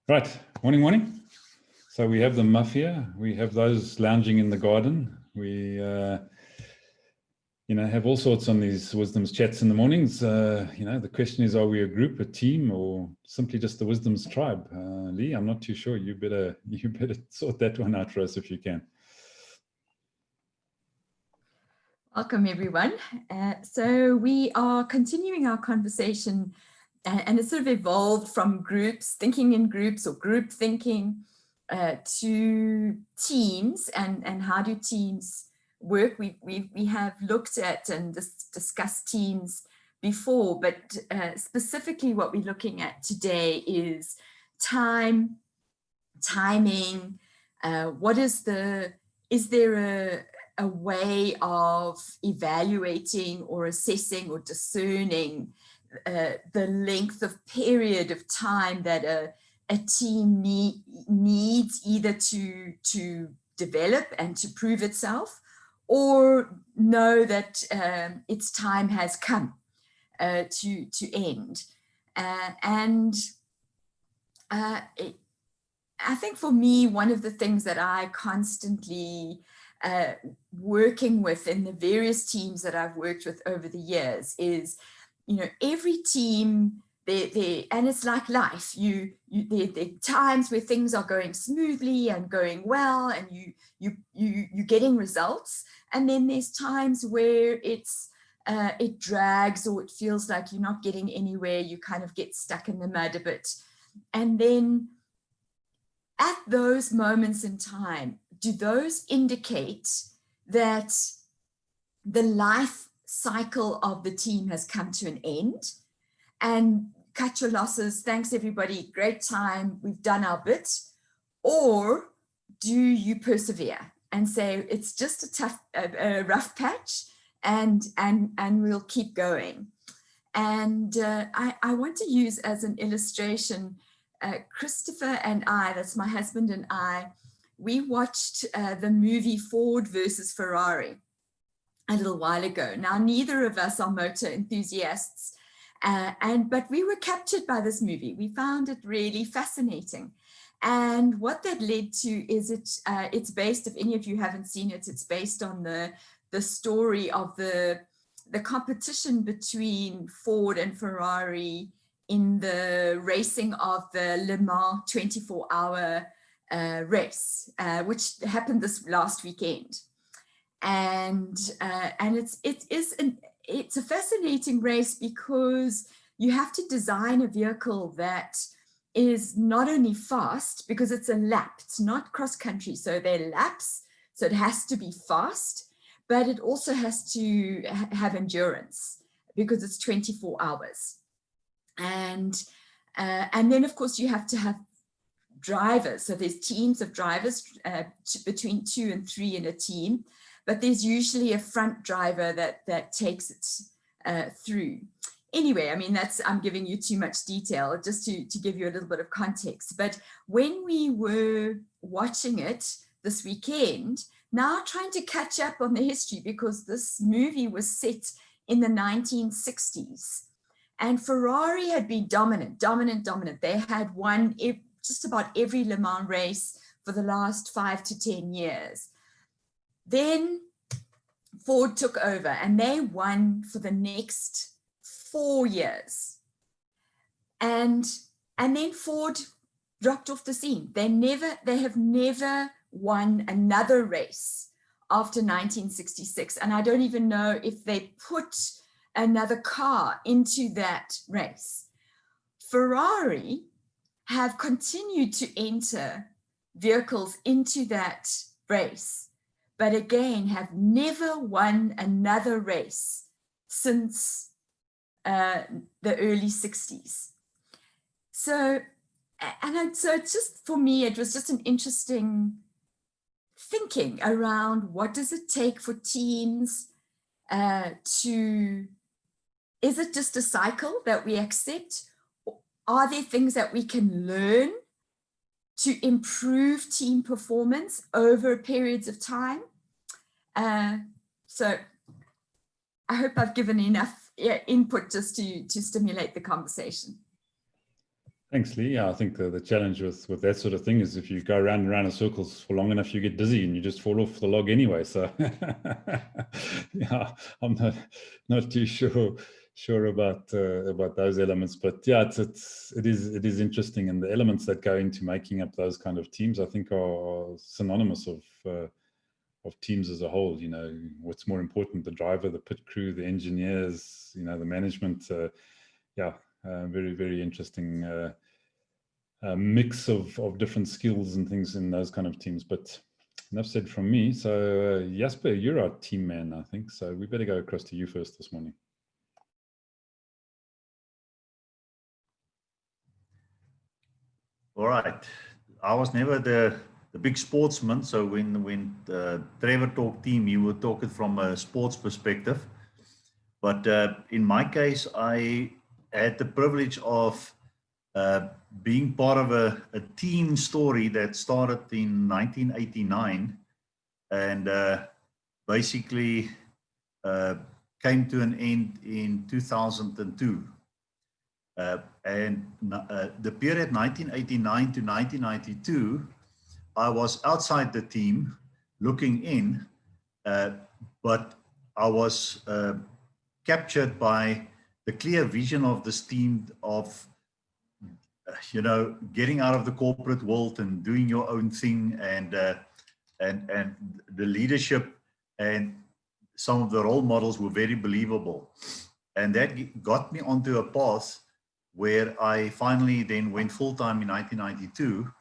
Right, morning. So we have the mafia, we have those lounging in the garden. We, have all sorts on these Wisdom's chats in the mornings. The question is, are we a group, a team, or simply just the Wisdom's tribe? Lee, I'm not too sure. You better sort that one out for us if you can. Welcome, everyone. So we are continuing our conversation, and it's sort of evolved from groups, thinking in groups or group thinking, to teams and how do teams work. We have looked at and discussed teams before, but specifically what we're looking at today is timing. Is there a way of evaluating or assessing or discerning the length of period of time that a team needs either to develop and to prove itself, or know that its time has come to end. I think for me, one of the things that I constantly working with in the various teams that I've worked with over the years is, every team, and it's like life, there are times where things are going smoothly and going well and you're getting results, and then there's times where it drags or it feels like you're not getting anywhere, you kind of get stuck in the mud a bit. And then at those moments in time, do those indicate that the life cycle of the team has come to an end? And cut your losses, thanks everybody, great time, we've done our bit? Or do you persevere and say it's just a rough patch and we'll keep going? And I want to use as an illustration, Christopher and I, that's my husband and I, we watched the movie Ford versus Ferrari a little while ago. Now, neither of us are motor enthusiasts, but we were captured by this movie. We found it really fascinating. And what that led to is it's based, if any of you haven't seen it, it's based on the story of the competition between Ford and Ferrari in the racing of the Le Mans 24-hour race, which happened this last weekend. And it's a fascinating race because you have to design a vehicle that is not only fast, because it's a lap, it's not cross country, so they're laps, so it has to be fast, but it also has to have endurance because it's 24 hours. And then, of course, you have to have drivers. So there's teams of drivers, between 2 and 3 in a team, but there's usually a front driver that takes it through. Anyway, I mean, I'm giving you too much detail just to give you a little bit of context. But when we were watching it this weekend, now trying to catch up on the history, because this movie was set in the 1960s. And Ferrari had been dominant. They had won just about every Le Mans race for the last 5 to 10 years. Then Ford took over and they won for the next 4 years. And then Ford dropped off the scene. They have never won another race after 1966. And I don't even know if they put another car into that race. Ferrari have continued to enter vehicles into that race, but again have never won another race since the early 60s. So it's just, for me, it was just an interesting thinking around what does it take for teams is it just a cycle that we accept? Are there things that we can learn to improve team performance over periods of time? So I hope I've given enough input just to stimulate the conversation. Thanks, Lee. Yeah, I think the challenge with that sort of thing is if you go round and round in circles for long enough, you get dizzy and you just fall off the log anyway. So, yeah, I'm not too sure about those elements, but yeah, it is interesting, and the elements that go into making up those kind of teams, I think, are synonymous of teams as a whole. You know, what's more important: the driver, the pit crew, the engineers, you know, the management. Yeah, very, very interesting. Mix of different skills and things in those kind of teams. But enough said from me. So Jasper, you're our team man, I think. So we better go across to you first this morning. All right. I was never the big sportsman. So when Trevor talked team, he would talk it from a sports perspective. But in my case, I had the privilege of being part of a team story that started in 1989 and basically came to an end in 2002. The period 1989 to 1992, I was outside the team looking in, but I was captured by the clear vision of this team of getting out of the corporate world and doing your own thing, and the leadership and some of the role models were very believable. And that got me onto a path where I finally then went full-time in 1992,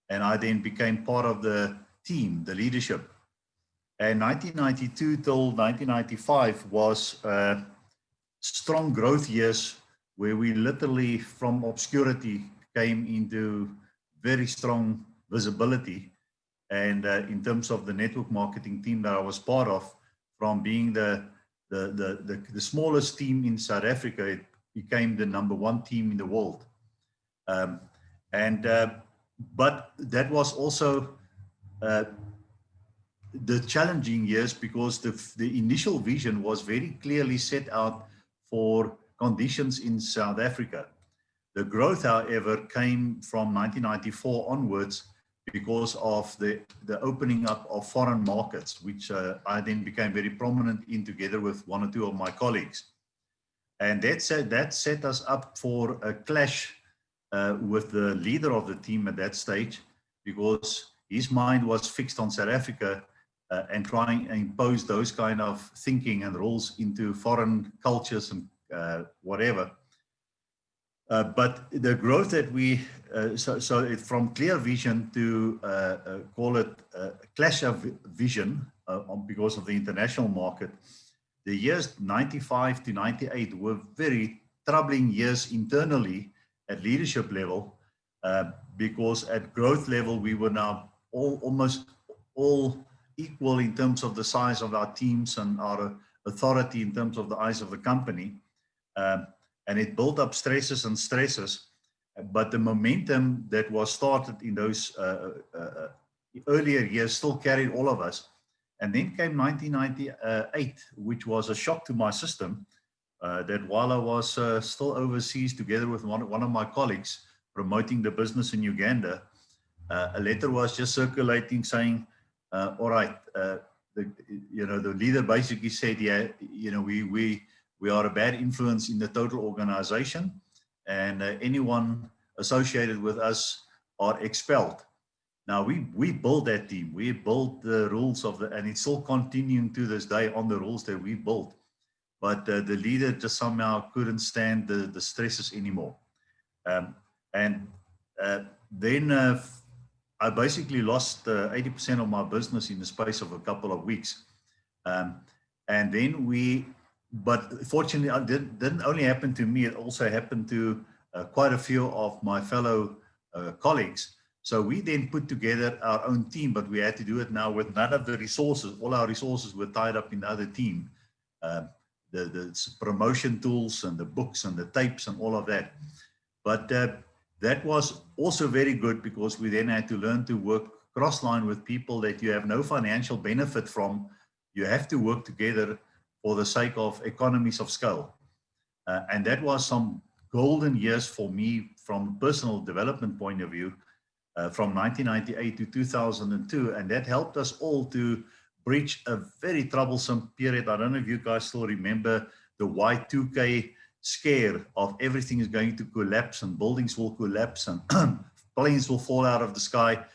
and I then became part of the team, the leadership. And 1992 till 1995 was strong growth years where we literally from obscurity came into very strong visibility. And in terms of the network marketing team that I was part of, from being the smallest team in South Africa, it became the #1 team in the world. But that was also the challenging years, because the initial vision was very clearly set out for conditions in South Africa. The growth, however, came from 1994 onwards because of the opening up of foreign markets, which I then became very prominent in together with one or two of my colleagues. And that set us up for a clash with the leader of the team at that stage, because his mind was fixed on South Africa and trying to impose those kind of thinking and rules into foreign cultures and whatever. But the growth that we, from clear vision to call it a clash of vision because of the international market, the years 95 to 98 were very troubling years internally at leadership level, because at growth level, we were now almost all equal in terms of the size of our teams and our authority in terms of the eyes of the company. And it built up stresses and stresses, but the momentum that was started in those earlier years still carried all of us. And then came 1998, which was a shock to my system, that while I was still overseas together with one of my colleagues promoting the business in Uganda, a letter was just circulating saying, all right, the leader basically said, yeah, we are a bad influence in the total organization, and anyone associated with us are expelled. Now, we built that team. We built the rules and it's still continuing to this day on the rules that we built. But the leader just somehow couldn't stand the stresses anymore. Then I basically lost 80% of my business in the space of a couple of weeks. And then but fortunately, it didn't only happen to me, it also happened to quite a few of my fellow colleagues. So we then put together our own team, but we had to do it now with none of the resources. All our resources were tied up in the other team. The promotion tools and the books and the tapes and all of that. But that was also very good, because we then had to learn to work cross-line with people that you have no financial benefit from. You have to work together for the sake of economies of scale. And that was some golden years for me from a personal development point of view, from 1998 to 2002, and that helped us all to bridge a very troublesome period. I don't know if you guys still remember the Y2K scare of everything is going to collapse and buildings will collapse and planes will fall out of the sky.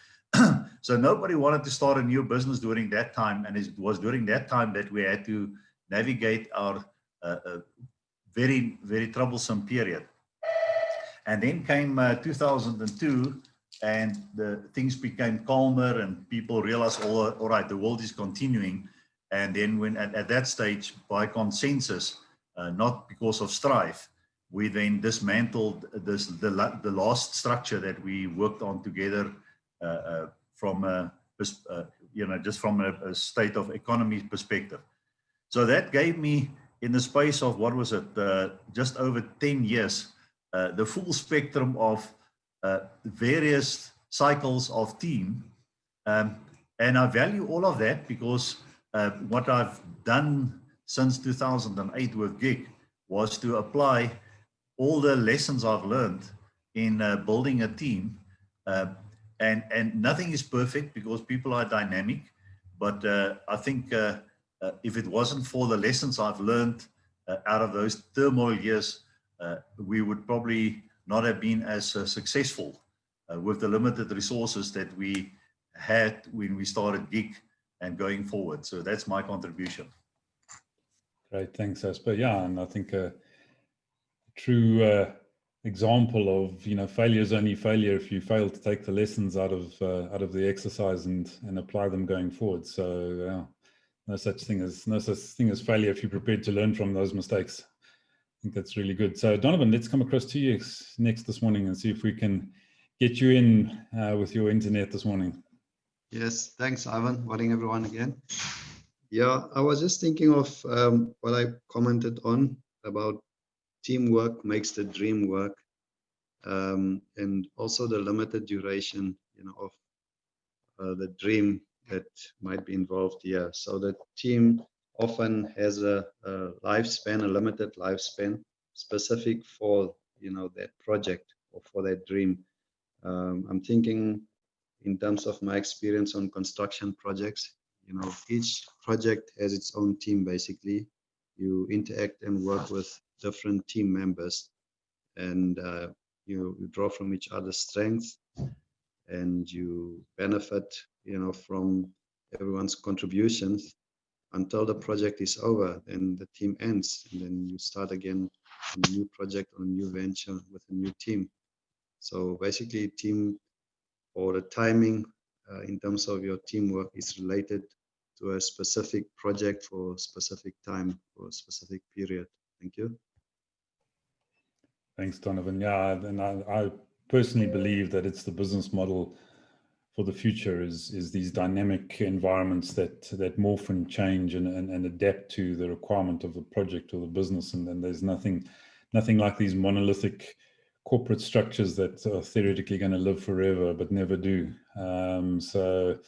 So nobody wanted to start a new business during that time, and it was during that time that we had to navigate our very, very troublesome period. And then came 2002, and things became calmer, and people realized, all right, the world is continuing. And then when at that stage, by consensus, not because of strife, we then dismantled the last structure that we worked on together from just from a state of economy perspective. So that gave me, in the space of what was it, just over 10 years, the full spectrum of various cycles of team. And I value all of that because what I've done since 2008 with GIG was to apply all the lessons I've learned in building a team. And nothing is perfect because people are dynamic. But I think if it wasn't for the lessons I've learned out of those turmoil years, we would probably not have been as successful with the limited resources that we had when we started GIG and going forward. So that's my contribution. Great, thanks, Asper. Yeah, and I think a true example of, failure is only failure if you fail to take the lessons out of the exercise and apply them going forward. So no such thing as failure if you're prepared to learn from those mistakes. I think that's really good. So Donovan, let's come across to you next this morning and see if we can get you in with your internet this morning. Yes, thanks, Ivan. Morning, everyone, again. Yeah, I was just thinking of what I commented on about teamwork makes the dream work, and also the limited duration, of the dream that might be involved here. So the team often has a lifespan, a limited lifespan, specific for that project or for that dream. I'm thinking in terms of my experience on construction projects. Each project has its own team. Basically, you interact and work with different team members, and you draw from each other's strengths, and you benefit from everyone's contributions until the project is over. Then the team ends, and then you start again a new project or a new venture with a new team. So basically, team, or the timing in terms of your teamwork, is related to a specific project for a specific time, for a specific period. Thank you. Thanks, Donovan. Yeah, and I personally believe that it's the business model for the future is these dynamic environments that morph and change and adapt to the requirement of the project or the business. And then there's nothing like these monolithic corporate structures that are theoretically going to live forever but never do. So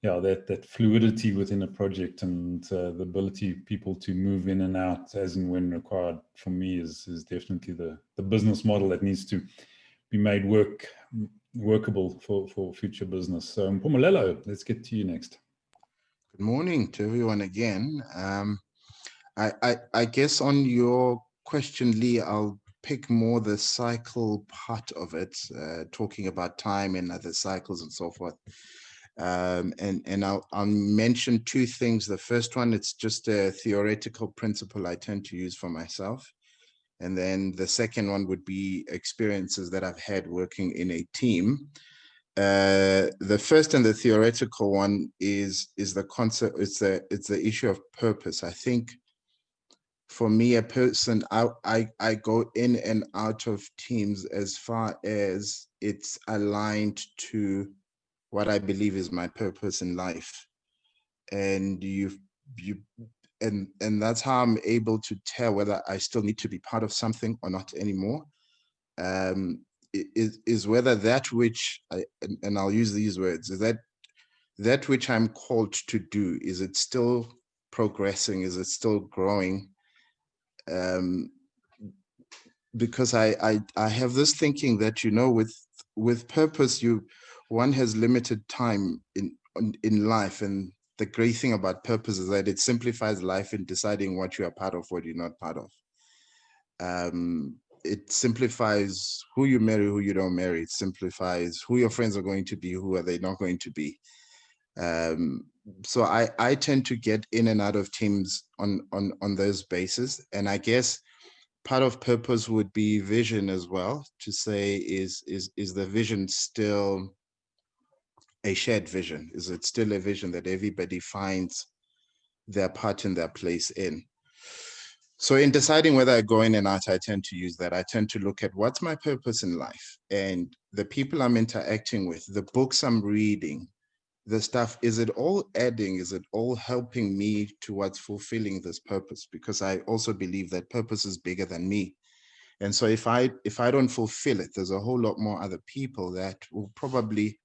yeah, that fluidity within a project and the ability of people to move in and out as and when required, for me, is definitely the business model that needs to be made workable for future business. So Mpumelelo, let's get to you next. Good morning to everyone again. I guess on your question, Lee, I'll pick more the cycle part of it, talking about time and other cycles and so forth. And I'll mention two things. The first one, it's just a theoretical principle I tend to use for myself. And then the second one would be experiences that I've had working in a team. The first and the theoretical one is the concept. It's the issue of purpose. I think for me, a person, I go in and out of teams as far as it's aligned to what I believe is my purpose in life. And and that's how I'm able to tell whether I still need to be part of something or not anymore. Is whether that which and I'll use these words, is that which I'm called to do, is it still progressing? Is it still growing? because I have this thinking that, you know, with purpose, one has limited time in life, and the great thing about purpose is that it simplifies life in deciding what you are part of, what you're not part of. It simplifies who you marry, who you don't marry. It simplifies who your friends are going to be, who are they not going to be. So I tend to get in and out of teams on those bases. And I guess part of purpose would be vision as well, to say, is the vision still a shared vision? Is it still a vision that everybody finds their part and their place in? So in deciding whether I go in and out, I tend to use that. I tend to look at what's my purpose in life, and the people I'm interacting with, the books I'm reading, the stuff, is it all adding, is it all helping me towards fulfilling this purpose? Because I also believe that purpose is bigger than me. And so if I don't fulfill it, there's a whole lot more other people that will probably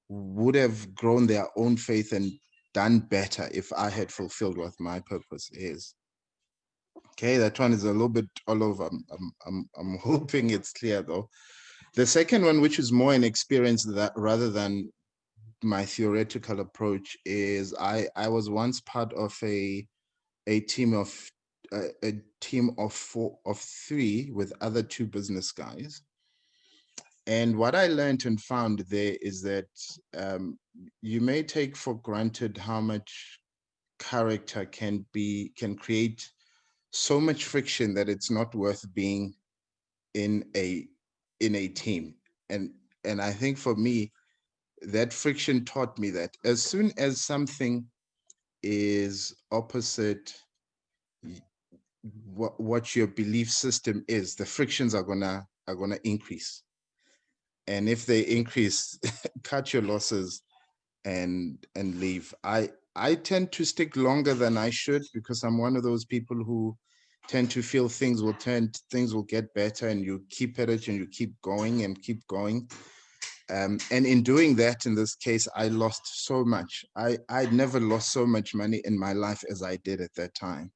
would have grown their own faith and done better if I had fulfilled what my purpose is. Okay, that one is a little bit all over. I'm hoping it's clear though. The second one, which is more an experience that rather than my theoretical approach, is I was once part of a team of three with other two business guys. And what I learned and found there is that you may take for granted how much character can create so much friction that it's not worth being in a team. And I think for me, that friction taught me that as soon as something is opposite what your belief system is, the frictions are gonna increase. And if they increase, cut your losses and leave. I tend to stick longer than I should, because I'm one of those people who tend to feel things will get better, and you keep at it and you keep going and keep going. And in doing that, in this case, I lost so much. I'd never lost so much money in my life as I did at that time.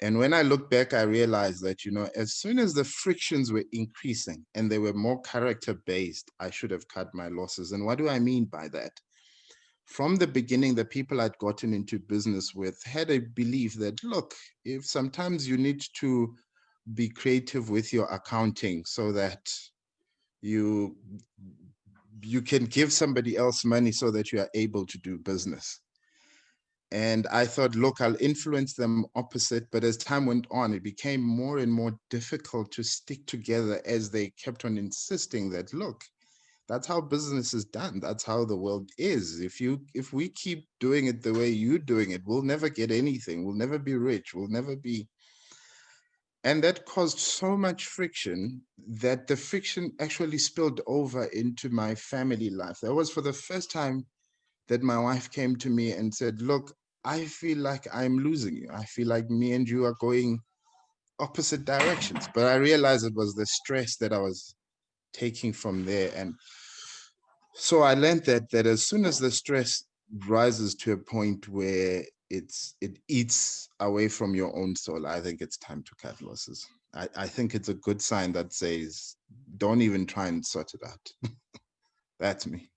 And when I look back, I realized that, you know, as soon as the frictions were increasing and they were more character-based, I should have cut my losses. And what do I mean by that? From the beginning, the people I'd gotten into business with had a belief that, look, if sometimes you need to be creative with your accounting so that you can give somebody else money so that you are able to do business. And I thought, look, I'll influence them opposite. But as time went on, it became more and more difficult to stick together as they kept on insisting that, look, that's how business is done. That's how the world is. If we keep doing it the way you're doing it, we'll never get anything. We'll never be rich. We'll never be. And that caused so much friction that the friction actually spilled over into my family life. That was for the first time that my wife came to me and said, look, I feel like I'm losing you. I feel like me and you are going opposite directions. But I realized it was the stress that I was taking from there. And so I learned that as soon as the stress rises to a point where it eats away from your own soul, I think it's time to cut losses. I think it's a good sign that says, don't even try and sort it out. That's me.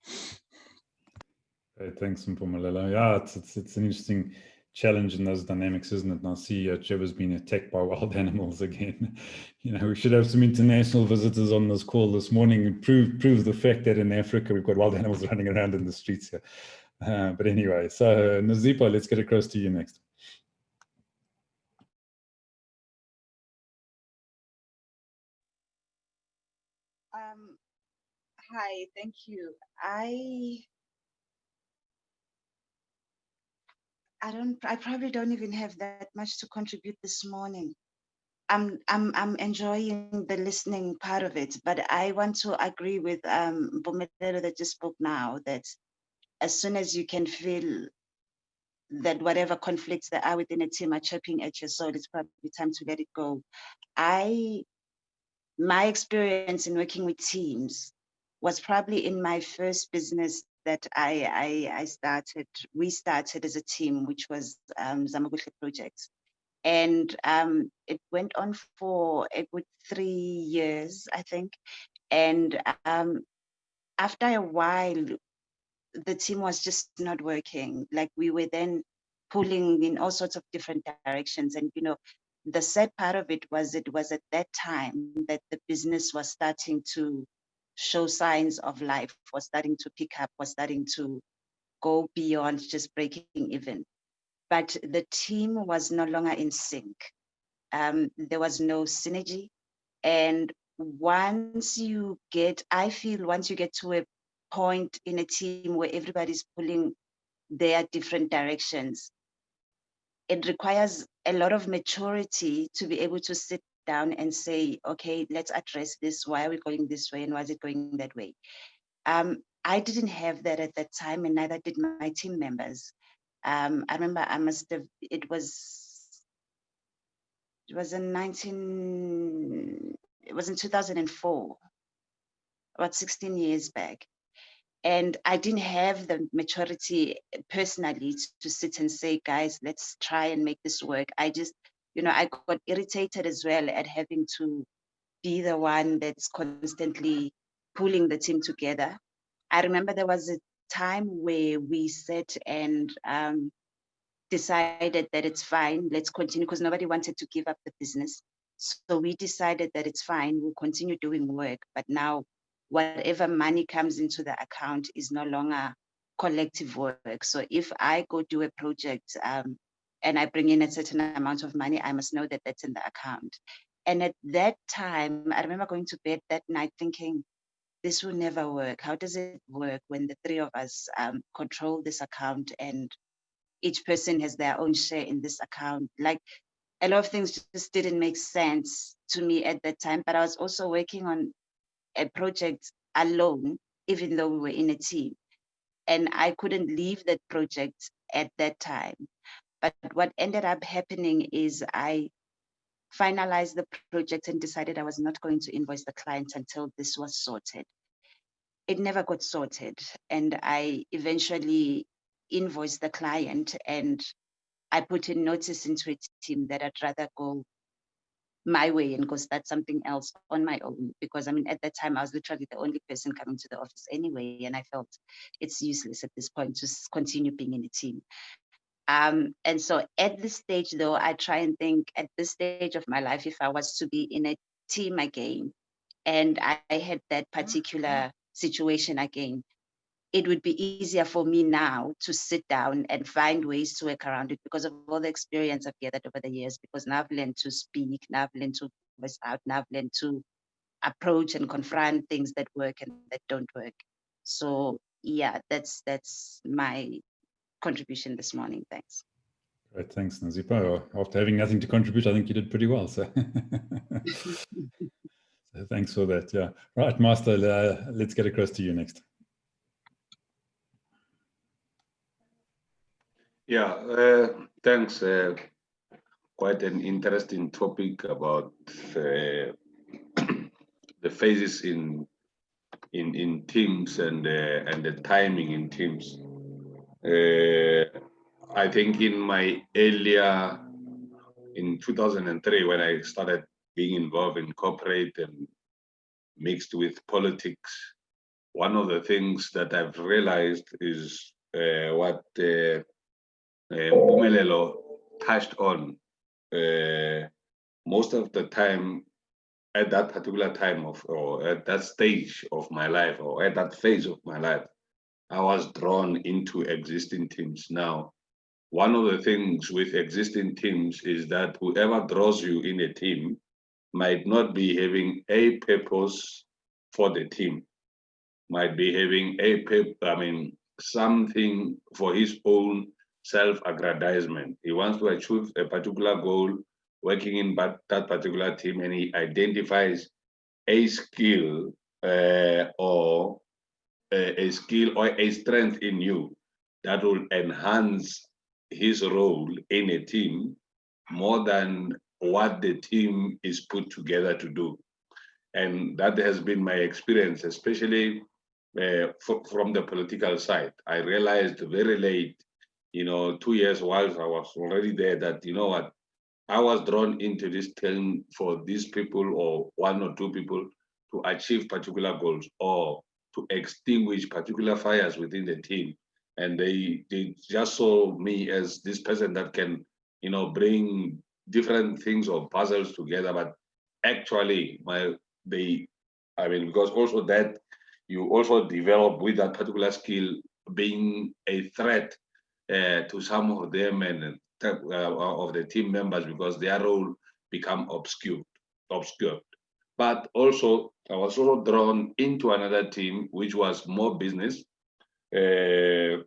Thanks, Mpumelelo. Yeah, it's an interesting challenge in those dynamics, isn't it? And I see Trevor's been attacked by wild animals again. You know, we should have some international visitors on this call this morning and prove the fact that in Africa we've got wild animals running around in the streets here. But anyway, so Nazipa, let's get across to you next. Hi, thank you. I probably don't even have that much to contribute this morning. I'm enjoying the listening part of it, but I want to agree with Mpumelelo that just spoke now, that as soon as you can feel that whatever conflicts that are within a team are chipping at your soul, it's probably time to let it go. My experience in working with teams was probably in my first business that we started as a team, which was Zamaguhle Projects. And it went on for a good 3 years, I think. And after a while, the team was just not working. Like, we were then pulling in all sorts of different directions. And, you know, the sad part of it was at that time that the business was starting to show signs of life, was starting to pick up, was starting to go beyond just breaking even. But the team was no longer in sync. There was no synergy. And once you get to a point in a team where everybody's pulling their different directions, it requires a lot of maturity to be able to sit down and say, okay, let's address this. Why are we going this way and why is it going that way? I didn't have that at that time, and neither did my team members. I remember it was in 2004, about 16 years back. And I didn't have the maturity personally to sit and say, guys, let's try and make this work. I just, you know, I got irritated as well at having to be the one that's constantly pulling the team together. I remember there was a time where we sat and decided that it's fine, let's continue, because nobody wanted to give up the business. So we decided that it's fine, we'll continue doing work, but now whatever money comes into the account is no longer collective work. So if I go do a project and I bring in a certain amount of money, I must know that that's in the account. And at that time, I remember going to bed that night thinking, this will never work. How does it work when the three of us control this account and each person has their own share in this account? Like, a lot of things just didn't make sense to me at that time, but I was also working on a project alone, even though we were in a team. And I couldn't leave that project at that time. But what ended up happening is I finalized the project and decided I was not going to invoice the client until this was sorted. It never got sorted. And I eventually invoiced the client, and I put in notice into a team that I'd rather go my way and go start something else on my own, because I mean, at that time I was literally the only person coming to the office anyway, and I felt it's useless at this point to continue being in a team. And so at this stage though, I try and think at this stage of my life, if I was to be in a team again and I had that particular situation again, it would be easier for me now to sit down and find ways to work around it because of all the experience I've gathered over the years, because now I've learned to speak, now I've learned to voice out, now I've learned to approach and confront things that work and that don't work. So yeah, that's my contribution this morning. Thanks. Great, thanks, Nazipa. After having nothing to contribute, I think you did pretty well. So, so thanks for that. Yeah. Right, Master, let's get across to you next. Yeah, thanks. Quite an interesting topic about the phases in teams and the timing in teams. I think in my earlier, in 2003, when I started being involved in corporate and mixed with politics, one of the things that I've realized is what Mpumelelo touched on. Most of the time, at that particular time or at that stage of my life, or at that phase of my life, I was drawn into existing teams. Now, one of the things with existing teams is that whoever draws you in a team might not be having a purpose for the team, might be having something for his own self-aggrandizement. He wants to achieve a particular goal working in that particular team, and he identifies a skill or a skill or a strength in you that will enhance his role in a team more than what the team is put together to do. And that has been my experience, especially from the political side. I realized very late, 2 years while I was already there, that, you know what, I was drawn into this team for these people or one or two people to achieve particular goals or to extinguish particular fires within the team. And they just saw me as this person that can, you know, bring different things or puzzles together. But actually, because also that you also develop with that particular skill being a threat to some of them and of the team members, because their role become obscured. But also, I was also drawn into another team, which was more business. There's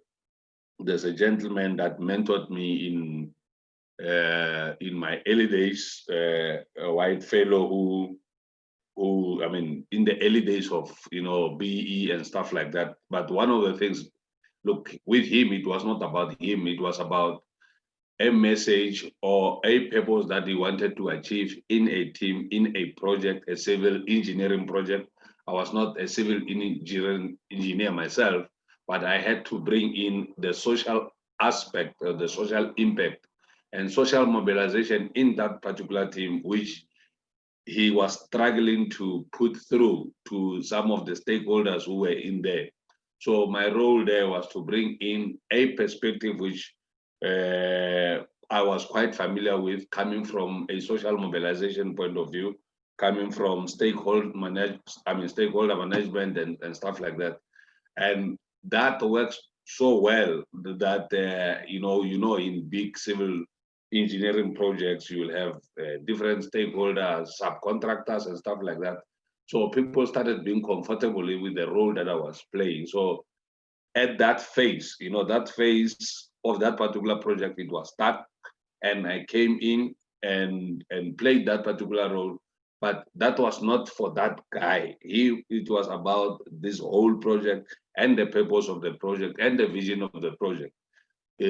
a gentleman that mentored me in my early days, a white fellow who, I mean, in the early days of, you know, BE and stuff like that. But one of the things, look, with him, it was not about him. It was about a message or a purpose that he wanted to achieve in a team, in a project, a civil engineering project. I was not a civil engineer myself, but I had to bring in the social aspect, the social impact and social mobilization in that particular team, which he was struggling to put through to some of the stakeholders who were in there. So my role there was to bring in a perspective which I was quite familiar with, coming from a social mobilization point of view, coming from stakeholder management and stuff like that. And that works so well that you know, in big civil engineering projects, you will have different stakeholders, subcontractors, and stuff like that. So people started being comfortable with the role that I was playing. So at that phase, you know, that phase of that particular project, it was stuck, and I came in and played that particular role. But that was not for that guy. It was about this whole project and the purpose of the project and the vision of the project.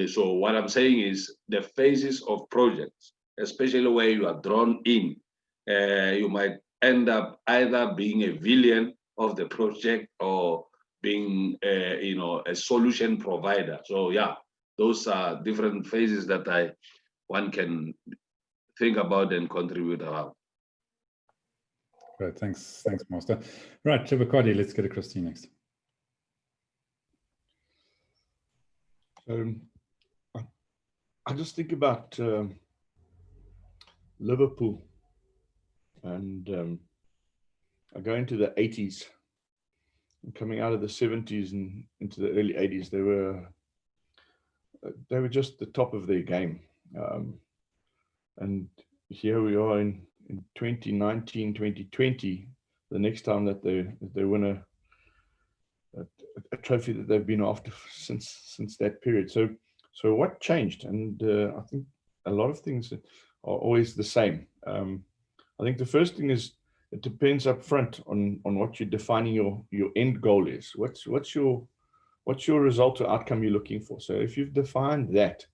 So what I'm saying is the phases of projects, especially where you are drawn in, you might end up either being a villain of the project or being, you know, a solution provider. So yeah, those are different phases that one can think about and contribute around. Great, thanks, Master. Right, Trevor Carty, let's get across to you next. I just think about Liverpool, and I go into the 80s, and coming out of the 70s and into the early 80s, they were just the top of their game. And here we are in 2019, 2020, the next time that they win a trophy that they've been after since that period. So what changed? And I think a lot of things are always the same. I think the first thing is it depends up front on what you're defining your end goal is. What's your result or outcome you're looking for? So if you've defined that,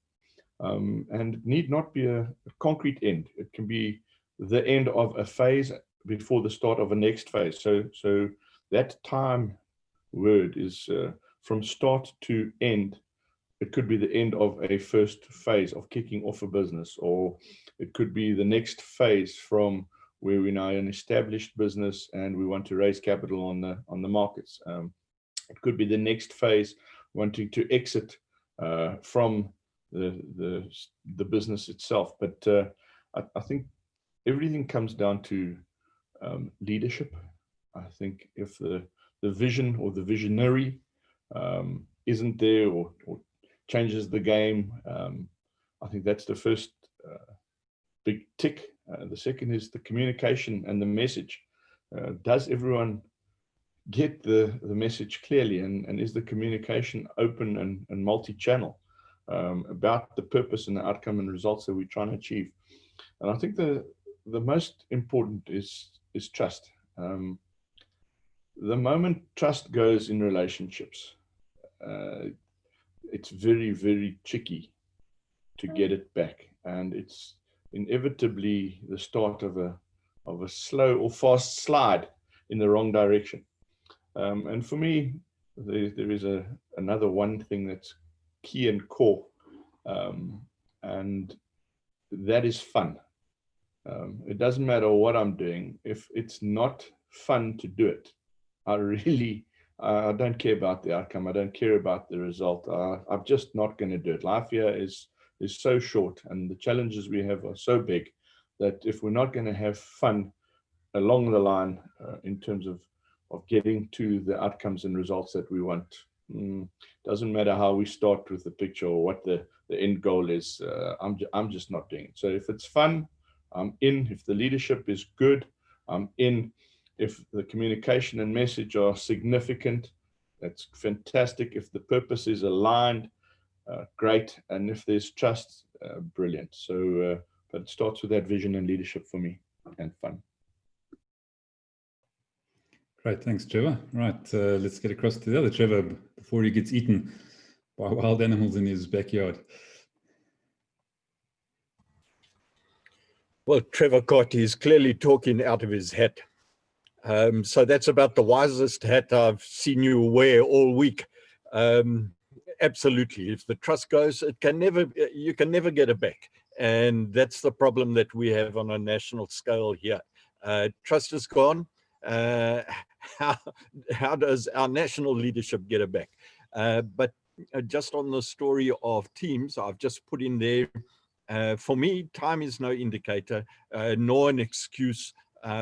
and it need not be a concrete end, it can be the end of a phase before the start of a next phase. So that time word is from start to end. It could be the end of a first phase of kicking off a business, or it could be the next phase from where we're now an established business and we want to raise capital on the markets. It could be the next phase, wanting to exit from the business itself. But I think everything comes down to leadership. I think if the vision or the visionary isn't there or changes the game, I think that's the first big tick. The second is the communication and the message. Does everyone get the message clearly, and is the communication open and multi-channel about the purpose and the outcome and results that we're trying to achieve? And I think the most important is trust. The moment trust goes in relationships, it's very, very tricky to get it back, and it's inevitably the start of a slow or fast slide in the wrong direction. And for me, there is another one thing that's key and core, and that is fun. It doesn't matter what I'm doing. If it's not fun to do it, I don't care about the outcome. I don't care about the result. I'm just not going to do it. Life here is so short, and the challenges we have are so big that if we're not going to have fun along the line in terms of getting to the outcomes and results that we want, doesn't matter how we start with the picture or what the end goal is. I'm just not doing it. So if it's fun, I'm in. If the leadership is good, I'm in. If the communication and message are significant, that's fantastic. If the purpose is aligned, great. And if there's trust, brilliant. So, but it starts with that vision and leadership for me, and fun. Great, thanks, Trevor. Right, let's get across to the other Trevor before he gets eaten by wild animals in his backyard. Well, Trevor Carty is clearly talking out of his hat. So that's about the wisest hat I've seen you wear all week. Absolutely. If the trust goes, you can never get it back. And that's the problem that we have on a national scale here. Trust is gone. How does our national leadership get it back? But just on the story of teams, I've just put in there, for me, time is no indicator, nor an excuse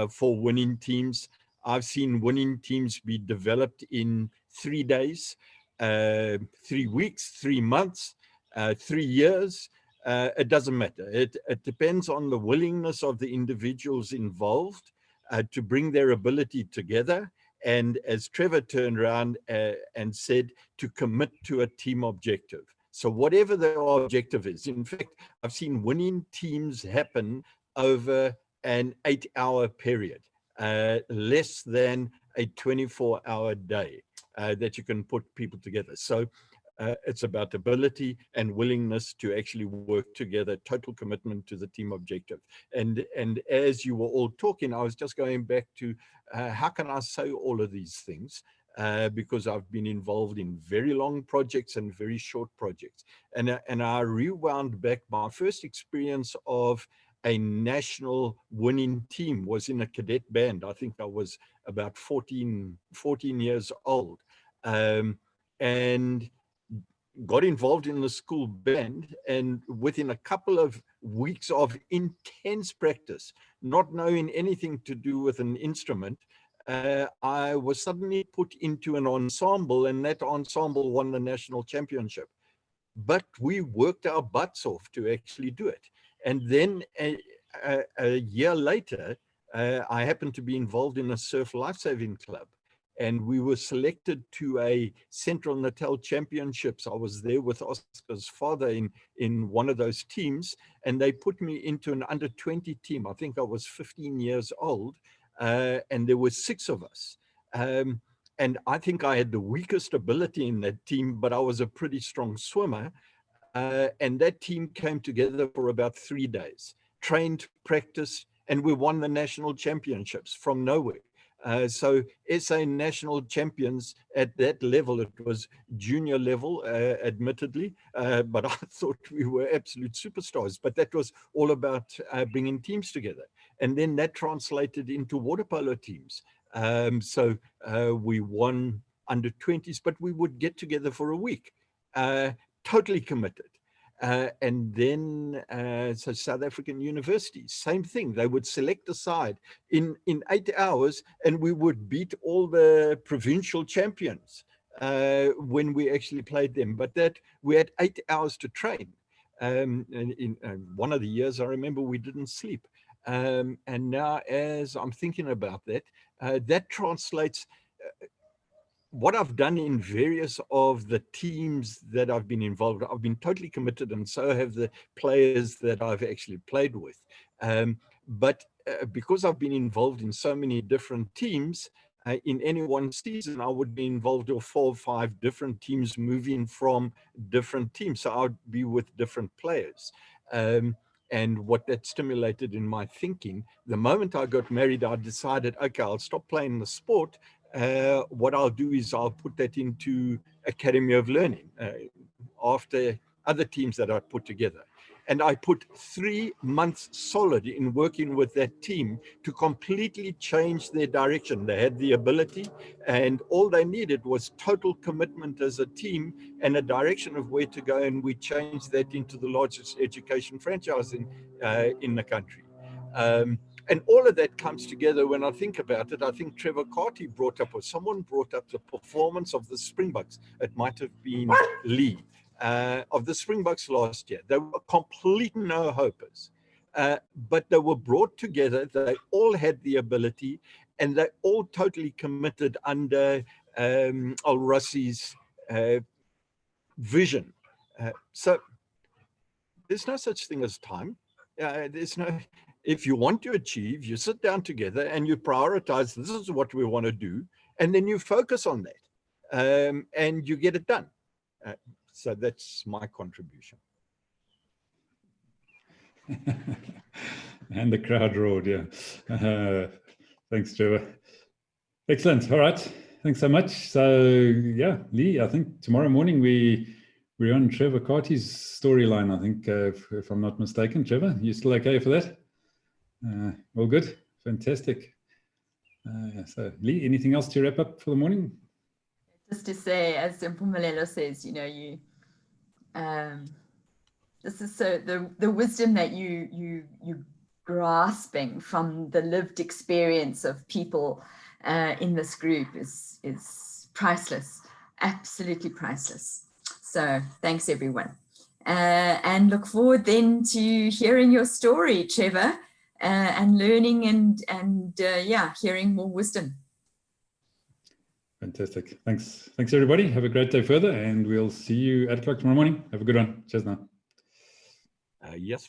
for winning teams. I've seen winning teams be developed in 3 days, 3 weeks, 3 months, 3 years. It doesn't matter. It depends on the willingness of the individuals involved to bring their ability together. And as Trevor turned around and said, to commit to a team objective. So whatever the objective is, in fact, I've seen winning teams happen over an 8-hour period, less than a 24-hour day that you can put people together. So it's about ability and willingness to actually work together, total commitment to the team objective. And as you were all talking, I was just going back to how can I say all of these things? Because I've been involved in very long projects and very short projects. And I rewound back. My first experience of a national winning team was in a cadet band. I think I was about 14 years old. And got involved in the school band, and within a couple of weeks of intense practice, not knowing anything to do with an instrument, I was suddenly put into an ensemble, and that ensemble won the national championship. But we worked our butts off to actually do it. And then a year later, I happened to be involved in a surf lifesaving club. And we were selected to a Central Natal Championships. I was there with Oscar's father in one of those teams, and they put me into an under-20 team. I think I was 15 years old, and there were 6 of us. And I think I had the weakest ability in that team, but I was a pretty strong swimmer. And that team came together for about 3 days, trained, practiced, and we won the national championships from nowhere. So SA national champions at that level, it was junior level, admittedly, but I thought we were absolute superstars. But that was all about bringing teams together. And then that translated into water polo teams. So we won under 20s, but we would get together for a week, totally committed. And then, so South African universities, same thing. They would select a side in 8 hours, and we would beat all the provincial champions when we actually played them. But that we had 8 hours to train. And in one of the years, I remember we didn't sleep. And now, as I'm thinking about that, that translates. What I've done in various of the teams that I've been involved with, I've been totally committed, and so have the players that I've actually played with. But because I've been involved in so many different teams, in any one season, I would be involved with 4 or 5 different teams moving from different teams. So I'd be with different players. And what that stimulated in my thinking, the moment I got married, I decided, okay, I'll stop playing the sport. What I'll do is I'll put that into Academy of Learning after other teams that I put together. And I put 3 months solid in working with that team to completely change their direction. They had the ability, and all they needed was total commitment as a team and a direction of where to go. And we changed that into the largest education franchise in the country. And all of that comes together when I think about it. I think Trevor Carty brought up, or someone brought up, the performance of the Springboks. It might have been Lee, of the Springboks last year. They were complete no-hopers, but they were brought together. They all had the ability, and they all totally committed under Al Rossi's vision. So there's no such thing as time. There's no. If you want to achieve, you sit down together and you prioritize, this is what we want to do, and then you focus on that, and you get it done. So that's my contribution. And the crowd roared, yeah. Thanks, Trevor. Excellent. All right. Thanks so much. So yeah, Lee, I think tomorrow morning we're on Trevor Carty's storyline, I think, if I'm not mistaken. Trevor, you still okay for that? All good. Fantastic. So Lee, anything else to wrap up for the morning? Just to say, as Mpumelelo says, you know, this is so the wisdom that you grasping from the lived experience of people in this group is priceless, absolutely priceless. So thanks everyone, and look forward then to hearing your story, Trevor, and learning and yeah, hearing more wisdom. Fantastic. Thanks everybody. Have a great day further, and we'll see you at 8 o'clock tomorrow morning. Have a good one. Cheers now. Yes.